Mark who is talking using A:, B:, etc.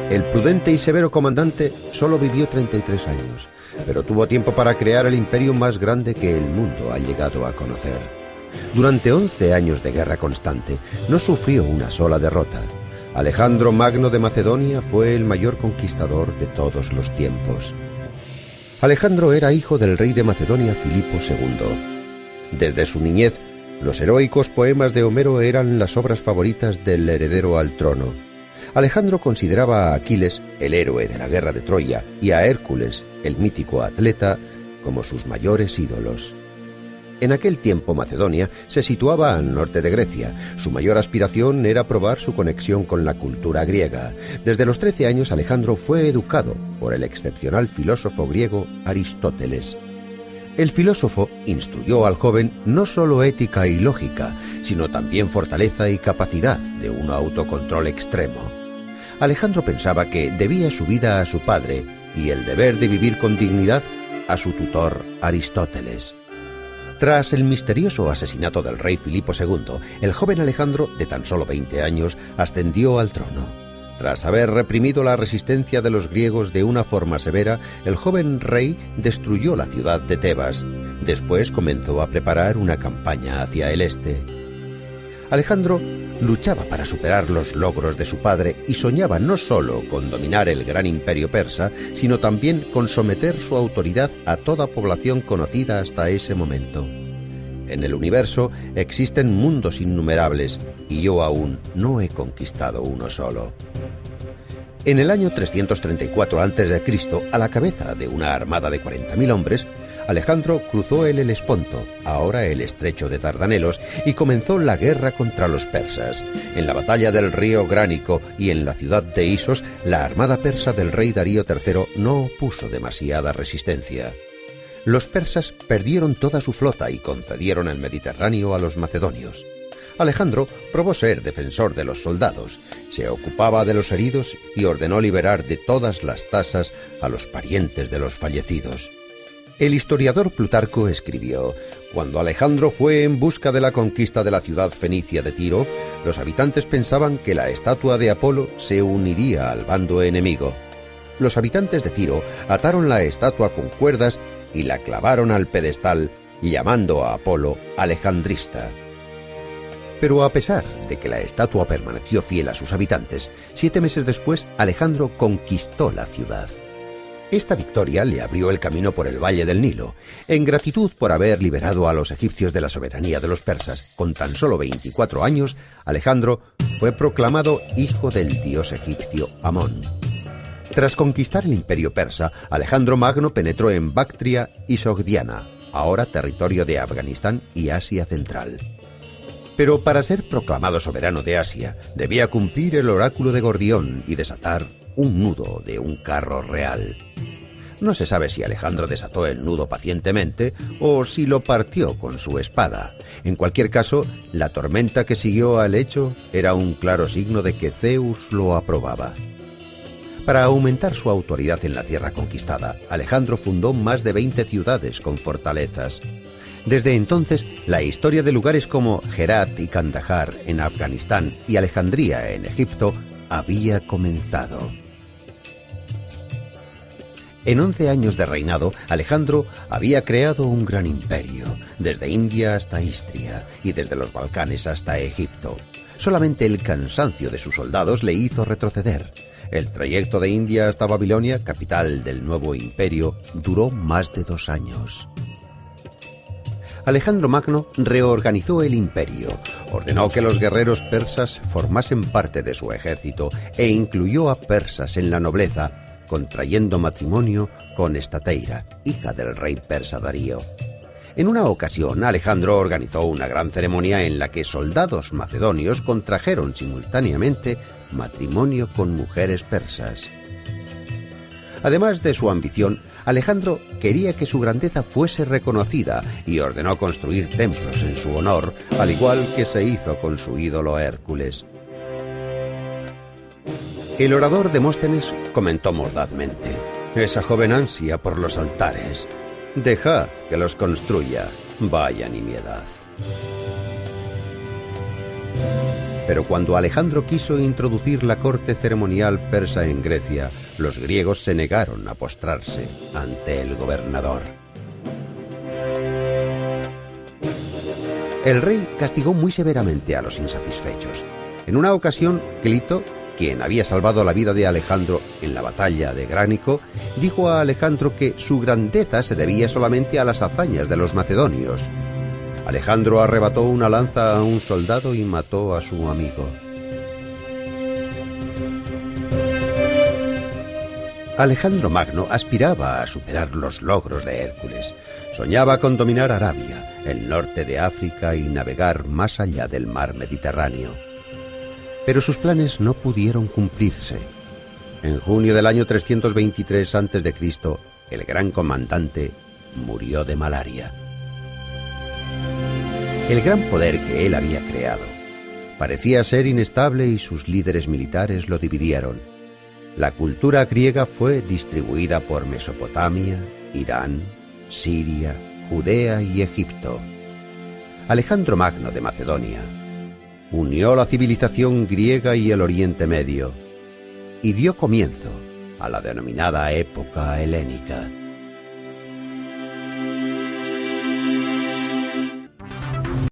A: El prudente y severo comandante solo vivió 33 años, pero tuvo tiempo para crear el imperio más grande que el mundo ha llegado a conocer. Durante 11 años de guerra constante, no sufrió una sola derrota. Alejandro Magno de Macedonia fue el mayor conquistador de todos los tiempos. Alejandro era hijo del rey de Macedonia, Filipo II. Desde su niñez, los heroicos poemas de Homero eran las obras favoritas del heredero al trono. Alejandro consideraba a Aquiles, el héroe de la guerra de Troya, y a Hércules, el mítico atleta, como sus mayores ídolos. En aquel tiempo Macedonia se situaba al norte de Grecia. Su mayor aspiración era probar su conexión con la cultura griega. Desde los 13 años Alejandro fue educado por el excepcional filósofo griego Aristóteles. El filósofo instruyó al joven no solo ética y lógica, sino también fortaleza y capacidad de un autocontrol extremo. Alejandro pensaba que debía su vida a su padre y el deber de vivir con dignidad a su tutor Aristóteles. Tras el misterioso asesinato del rey Filipo II, el joven Alejandro, de tan solo 20 años, ascendió al trono. Tras haber reprimido la resistencia de los griegos de una forma severa, el joven rey destruyó la ciudad de Tebas. Después comenzó a preparar una campaña hacia el este. Alejandro luchaba para superar los logros de su padre y soñaba no solo con dominar el gran imperio persa, sino también con someter su autoridad a toda población conocida hasta ese momento. En el universo existen mundos innumerables y yo aún no he conquistado uno solo. En el año 334 a.C., a la cabeza de una armada de 40.000 hombres, Alejandro cruzó el Helesponto, ahora el estrecho de Dardanelos, y comenzó la guerra contra los persas. En la batalla del río Gránico y en la ciudad de Isos, la armada persa del rey Darío III no opuso demasiada resistencia. Los persas perdieron toda su flota y concedieron el Mediterráneo a los macedonios. Alejandro probó ser defensor de los soldados, se ocupaba de los heridos y ordenó liberar de todas las tasas a los parientes de los fallecidos. El historiador Plutarco escribió: cuando Alejandro fue en busca de la conquista de la ciudad fenicia de Tiro, los habitantes pensaban que la estatua de Apolo se uniría al bando enemigo. Los habitantes de Tiro ataron la estatua con cuerdas y la clavaron al pedestal, llamando a Apolo Alejandrista. Pero a pesar de que la estatua permaneció fiel a sus habitantes, 7 meses después Alejandro conquistó la ciudad. Esta victoria le abrió el camino por el valle del Nilo. En gratitud por haber liberado a los egipcios de la soberanía de los persas, con tan solo 24 años, Alejandro fue proclamado hijo del dios egipcio Amón. Tras conquistar el imperio persa, Alejandro Magno penetró en Bactria y Sogdiana, ahora territorio de Afganistán y Asia Central. Pero para ser proclamado soberano de Asia, debía cumplir el oráculo de Gordión y desatar un nudo de un carro real. No se sabe si Alejandro desató el nudo pacientemente o si lo partió con su espada. En cualquier caso, la tormenta que siguió al hecho era un claro signo de que Zeus lo aprobaba. Para aumentar su autoridad en la tierra conquistada, Alejandro fundó más de 20 ciudades con fortalezas. Desde entonces, la historia de lugares como Herat y Kandahar en Afganistán y Alejandría en Egipto había comenzado. En 11 años de reinado, Alejandro había creado un gran imperio, desde India hasta Istria y desde los Balcanes hasta Egipto. Solamente el cansancio de sus soldados le hizo retroceder. El trayecto de India hasta Babilonia, capital del nuevo imperio, duró más de 2 años. Alejandro Magno reorganizó el imperio, ordenó que los guerreros persas formasen parte de su ejército e incluyó a persas en la nobleza, contrayendo matrimonio con Estateira, hija del rey persa Darío. En una ocasión, Alejandro organizó una gran ceremonia en la que soldados macedonios contrajeron simultáneamente matrimonio con mujeres persas. Además de su ambición, Alejandro quería que su grandeza fuese reconocida y ordenó construir templos en su honor, al igual que se hizo con su ídolo Hércules. El orador Demóstenes comentó mordazmente: «Esa joven ansia por los altares. Dejad que los construya. Vaya nimiedad». Pero cuando Alejandro quiso introducir la corte ceremonial persa en Grecia, los griegos se negaron a postrarse ante el gobernador. El rey castigó muy severamente a los insatisfechos. En una ocasión, Clito, quien había salvado la vida de Alejandro en la batalla de Gránico, dijo a Alejandro que su grandeza se debía solamente a las hazañas de los macedonios. Alejandro arrebató una lanza a un soldado y mató a su amigo. Alejandro Magno aspiraba a superar los logros de Hércules. Soñaba con dominar Arabia, el norte de África y navegar más allá del mar Mediterráneo. Pero sus planes no pudieron cumplirse. En junio del año 323 a.C., el gran comandante murió de malaria. El gran poder que él había creado parecía ser inestable y sus líderes militares lo dividieron. La cultura griega fue distribuida por Mesopotamia, Irán, Siria, Judea y Egipto. Alejandro Magno de Macedonia unió la civilización griega y el Oriente Medio y dio comienzo a la denominada época helénica.